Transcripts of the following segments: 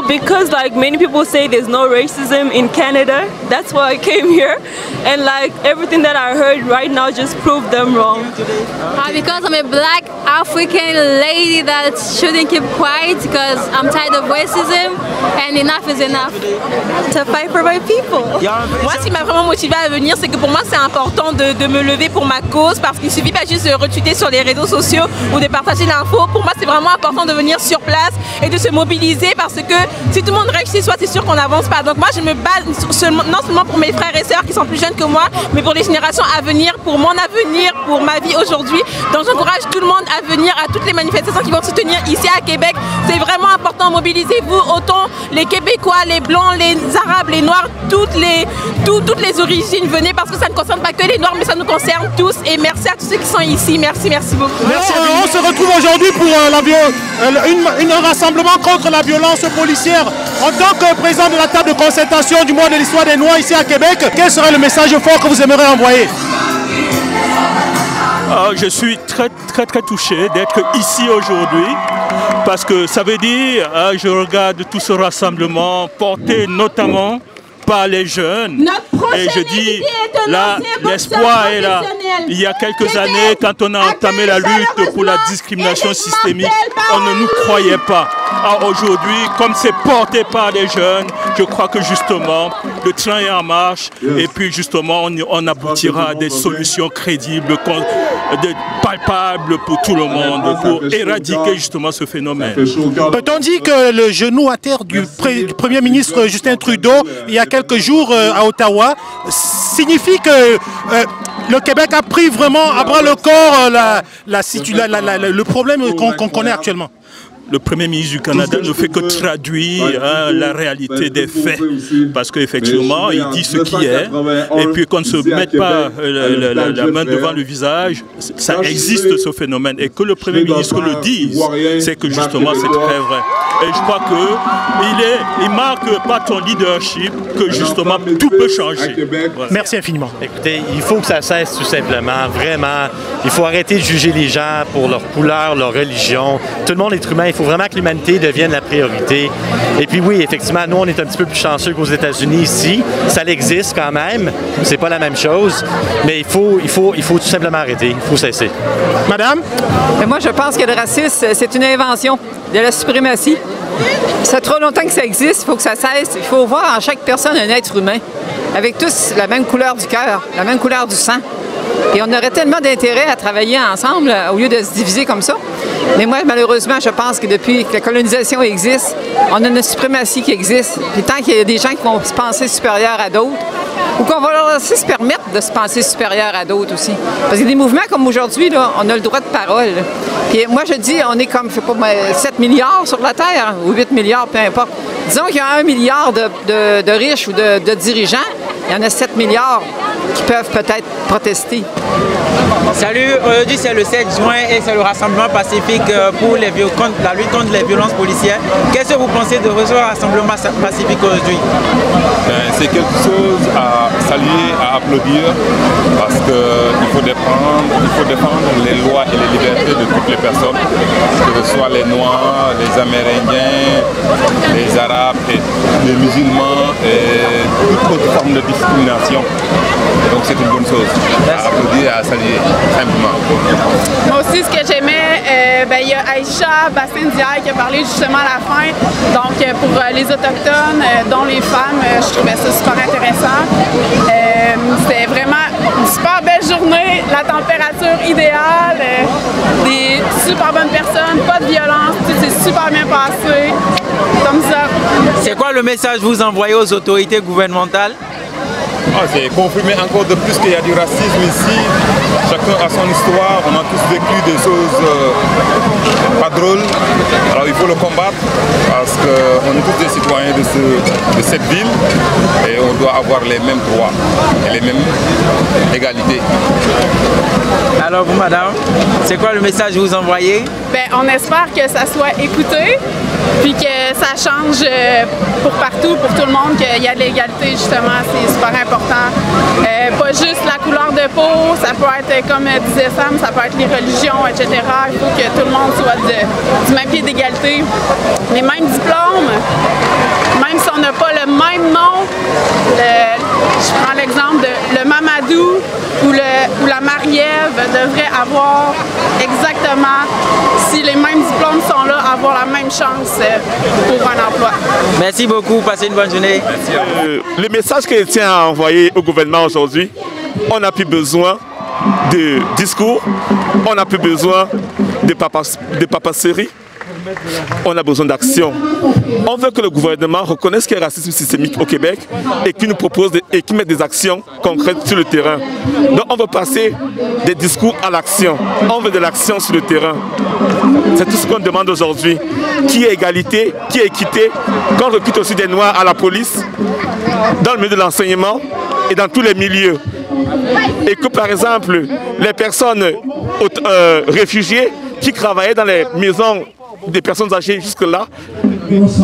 because like many people say there's no racism in Canada. That's why I came here, and like everything that I heard right now just proved them wrong. Because I'm a black African lady that shouldn't keep quiet because I'm tired of racism and enough is enough. To fight for my people. Moi, ce qui m'a vraiment motivée à venir, c'est que pour moi, c'est important de me lever pour ma cause parce qu'il suffit pas juste de retweeter sur les réseaux sociaux ou de partager l'info. Pour moi, c'est vraiment important de venir sur place et de se mobiliser parce que si tout le monde reste chez soi, c'est sûr qu'on n'avance pas. Donc moi, je me bats non seulement pour mes frères et sœurs qui sont plus jeunes que moi, mais pour les générations à venir, pour mon avenir, pour ma vie aujourd'hui. Donc j'encourage tout le monde à venir à toutes les manifestations qui vont se tenir ici à Québec. C'est vraiment important, mobilisez-vous, autant les Québécois, les Blancs, les Arabes, les Noirs, toutes les origines, venez parce que ça ne concerne pas que les Noirs, mais ça nous concerne tous. Et merci à tous ceux qui sont ici. Merci beaucoup. Merci. On se retrouve aujourd'hui pour un rassemblement contre la violence policière. En tant que président de la table de concertation du mois de l'histoire des Noirs ici à Québec, quel serait le message fort que vous aimeriez envoyer? Je suis très touché d'être ici aujourd'hui parce que ça veut dire, je regarde tout ce rassemblement porté notamment par les jeunes et je dis là l'espoir est là. Il y a quelques années quand on a entamé la lutte pour la discrimination systémique, on ne nous croyait pas. Aujourd'hui, comme c'est porté par les jeunes, je crois que justement le train est en marche et puis justement on aboutira à des solutions crédibles, palpables pour tout le monde, pour éradiquer justement ce phénomène. Peut-on dire que le genou à terre du Premier ministre Justin Trudeau il y a quelques jours à Ottawa signifie que le Québec a pris vraiment à bras le corps le problème qu'on connaît actuellement? Le Premier ministre du Canada ne fait que traduire la réalité des faits. Parce qu'effectivement, il dit ce qui est. Et puis qu'on ne se mette pas la main devant le visage, ça existe ce phénomène. Et que le Premier ministre le dise, c'est que justement c'est très vrai. Et je crois qu'il marque par son leadership que justement tout peut changer. Voilà. Merci infiniment. Écoutez, il faut que ça cesse tout simplement, vraiment. Il faut arrêter de juger les gens pour leur couleur, leur religion. Tout le monde est humain. Il faut vraiment que l'humanité devienne la priorité. Et puis oui, effectivement, nous, on est un petit peu plus chanceux qu'aux États-Unis ici. Ça existe quand même. C'est pas la même chose. Mais il faut tout simplement arrêter. Il faut cesser. Madame? Et moi, je pense que le racisme, c'est une invention de la suprématie. Ça fait trop longtemps que ça existe. Il faut que ça cesse. Il faut voir en chaque personne un être humain, avec tous la même couleur du cœur, la même couleur du sang. Et on aurait tellement d'intérêt à travailler ensemble au lieu de se diviser comme ça. Mais moi, malheureusement, je pense que depuis que la colonisation existe, on a une suprématie qui existe. Puis tant qu'il y a des gens qui vont se penser supérieurs à d'autres, ou qu'on va leur laisser se permettre de se penser supérieurs à d'autres aussi. Parce que des mouvements comme aujourd'hui, on a le droit de parole. Puis moi, je dis, on est comme, je sais pas, 7 milliards sur la Terre, ou 8 milliards, peu importe. Disons qu'il y a 1 milliard de riches ou de dirigeants, il y en a 7 milliards qui peuvent peut-être protester. Salut, aujourd'hui c'est le 7 juin et c'est le rassemblement pacifique pour la lutte contre les violences policières. Qu'est-ce que vous pensez de ce rassemblement pacifique aujourd'hui? C'est quelque chose à saluer, à applaudir parce qu'il faut défendre les lois et les libertés de toutes les personnes, que ce soit les Noirs, les Amérindiens, les Arabes, et les musulmans et toute autre forme de discrimination. Donc c'est une bonne chose à applaudir et à saluer, simplement. Moi aussi, ce que j'aimais, il y a Aïcha Bassin-Diaye qui a parlé justement à la fin. Donc pour les Autochtones, dont les femmes, je trouvais ça super intéressant. C'était vraiment une super belle journée, la température idéale, des super bonnes personnes, pas de violence, tout s'est super bien passé. Comme ça. C'est quoi le message que vous envoyez aux autorités gouvernementales? C'est confirmer encore de plus qu'il y a du racisme ici. Chacun a son histoire, on a tous vécu des choses pas drôles. Alors il faut le combattre parce qu'on est tous des citoyens de cette ville et on doit avoir les mêmes droits et les mêmes égalités. Alors vous madame, c'est quoi le message que vous envoyez? On espère que ça soit écouté, puis que ça change pour partout, pour tout le monde, qu'il y a de l'égalité justement, c'est super important. Pas juste la couleur de peau, ça peut être, comme disait Sam, ça peut être les religions, etc. Il faut que tout le monde soit du même pied d'égalité, les mêmes diplômes. devraient avoir exactement, si les mêmes diplômes sont là, avoir la même chance pour un emploi. Merci beaucoup, passez une bonne journée. Le message que je tiens à envoyer au gouvernement aujourd'hui, on n'a plus besoin de discours, on n'a plus besoin de papasserie, on a besoin d'action. On veut que le gouvernement reconnaisse qu'il y a un racisme systémique au Québec et qu'il nous propose et qu'il mette des actions concrètes sur le terrain. Donc on veut passer des discours à l'action. On veut de l'action sur le terrain. C'est tout ce qu'on demande aujourd'hui. Qui est égalité, qui est équité, qu'on recrute aussi des Noirs à la police, dans le milieu de l'enseignement et dans tous les milieux. Et que par exemple, les personnes réfugiées qui travaillaient dans les maisons des personnes âgées jusque-là,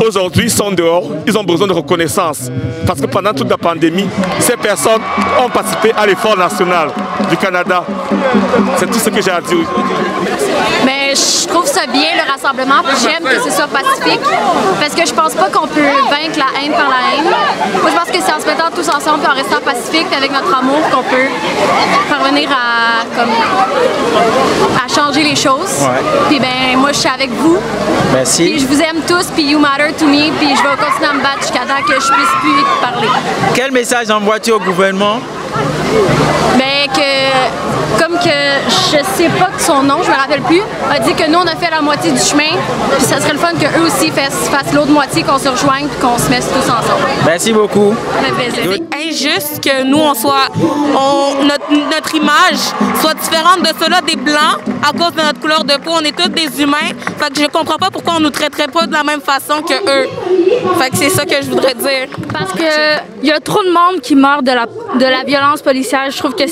aujourd'hui sont dehors, ils ont besoin de reconnaissance. Parce que pendant toute la pandémie, ces personnes ont participé à l'effort national du Canada. C'est tout ce que j'ai à dire. Mais je trouve ça bien, le rassemblement, puis j'aime que ce soit pacifique, parce que je pense pas qu'on peut vaincre la haine par la haine. Moi, je pense que c'est en se mettant tous ensemble et en restant pacifique avec notre amour qu'on peut parvenir à changer les choses. Ouais. Puis ben, moi, je suis avec vous. Merci. Puis je vous aime tous, puis you matter to me, puis je vais continuer à me battre jusqu'à temps que je puisse plus parler. Quel message envoies-tu au gouvernement? Ben comme que je sais pas de son nom, je me rappelle plus, a dit que nous on a fait la moitié du chemin, puis ça serait le fun qu'eux aussi fassent l'autre moitié, qu'on se rejoigne puis qu'on se mette tous ensemble. Merci beaucoup. C'est injuste que nous notre image soit différente de celle des Blancs à cause de notre couleur de peau. On est tous des humains. Fait que je comprends pas pourquoi on nous traiterait pas de la même façon que eux. Fait que c'est ça que je voudrais dire. Parce que il y a trop de monde qui meurt de la violence policière. Je trouve que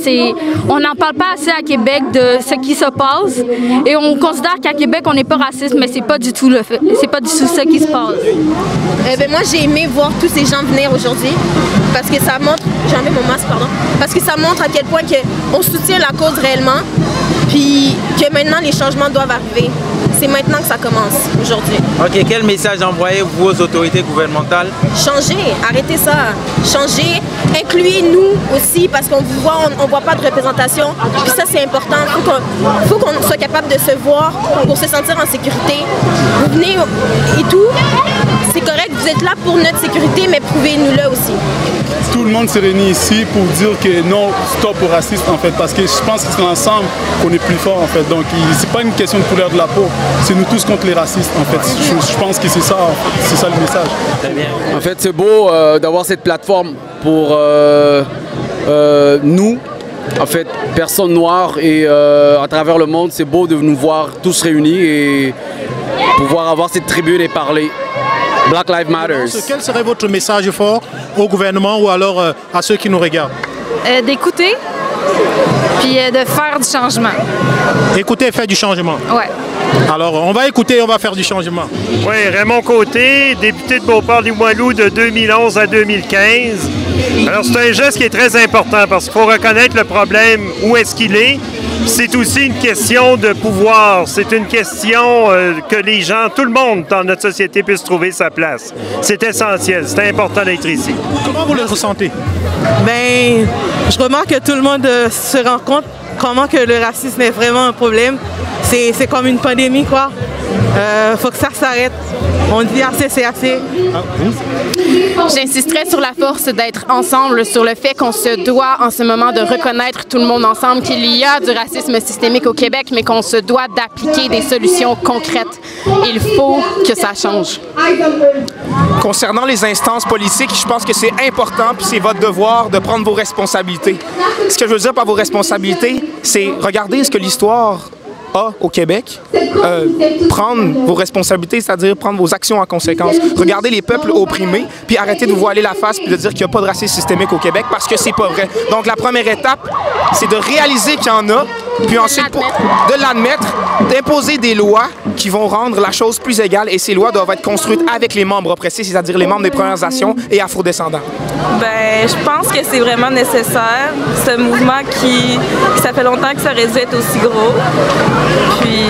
on n'en parle pas assez à Québec de ce qui se passe. Et on considère qu'à Québec, on n'est pas raciste, mais c'est pas du tout le fait. C'est pas du tout ça qui se passe. Moi, j'ai aimé voir tous ces gens venir aujourd'hui parce que ça montre, j'ai enlevé mon masque, pardon, parce que ça montre à quel point on soutient la cause réellement, puis que maintenant les changements doivent arriver. C'est maintenant que ça commence, aujourd'hui. OK, quel message envoyez-vous aux autorités gouvernementales? Changer, arrêtez ça. Changer, incluez-nous aussi, parce qu'on ne voit pas de représentation. Puis ça, c'est important. Il faut qu'on soit capable de se voir pour se sentir en sécurité. Vous venez et tout, c'est correct, vous êtes là pour notre sécurité, mais prouvez-nous-le aussi. Tout le monde s'est réuni ici pour dire que non, stop au racisme, en fait, parce que je pense que c'est ensemble qu'on est plus fort, en fait. Donc, c'est pas une question de couleur de la peau. C'est nous tous contre les racistes, en fait. Je pense que c'est ça le message. En fait, c'est beau d'avoir cette plateforme pour nous, en fait, personnes noires et à travers le monde. C'est beau de nous voir tous réunis et pouvoir avoir cette tribune et parler. Black Lives Matter. Quel serait votre message fort au gouvernement ou alors à ceux qui nous regardent? D'écouter, puis de faire du changement. Écouter et faire du changement? Ouais. Alors, on va écouter, on va faire du changement. Oui, Raymond Côté, député de Beauport-Limoilou de 2011 à 2015. Alors, c'est un geste qui est très important parce qu'il faut reconnaître le problème, où est-ce qu'il est. C'est aussi une question de pouvoir. C'est une question que les gens, tout le monde dans notre société puisse trouver sa place. C'est essentiel, c'est important d'être ici. Comment vous le ressentez? Ben, je remarque que tout le monde se rend compte comment que le racisme est vraiment un problème. C'est comme une pandémie, quoi. Faut que ça s'arrête. On dit assez, c'est assez. J'insisterai sur la force d'être ensemble, sur le fait qu'on se doit en ce moment de reconnaître tout le monde ensemble qu'il y a du racisme systémique au Québec, mais qu'on se doit d'appliquer des solutions concrètes. Il faut que ça change. Concernant les instances politiques, je pense que c'est important, puis c'est votre devoir de prendre vos responsabilités. Ce que je veux dire par vos responsabilités, c'est regarder ce que l'histoire au Québec, prendre vos responsabilités, c'est-à-dire prendre vos actions en conséquence. Regardez les peuples opprimés, puis arrêtez de vous voiler la face puis de dire qu'il n'y a pas de racisme systémique au Québec parce que c'est pas vrai. Donc la première étape, c'est de réaliser qu'il y en a, puis ensuite de l'admettre, d'imposer des lois qui vont rendre la chose plus égale et ces lois doivent être construites avec les membres oppressés, c'est-à-dire les membres des Premières Nations et afro-descendants. Ben, je pense que c'est vraiment nécessaire, ce mouvement ça fait longtemps que ça aurait dû être aussi gros. Puis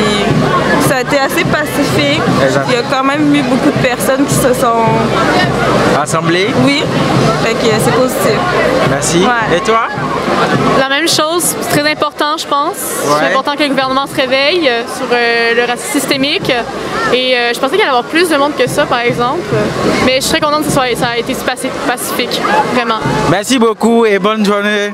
ça a été assez pacifique. Il y a quand même eu beaucoup de personnes qui se sont Rassemblés? Oui, fait que c'est positif. Merci. Ouais. Et toi? La même chose, c'est très important, je pense. C'est important que le gouvernement se réveille sur le racisme systémique. Et je pensais qu'il y allait y avoir plus de monde que ça, par exemple. Mais je suis très contente que ça a été pacifique, vraiment. Merci beaucoup et bonne journée.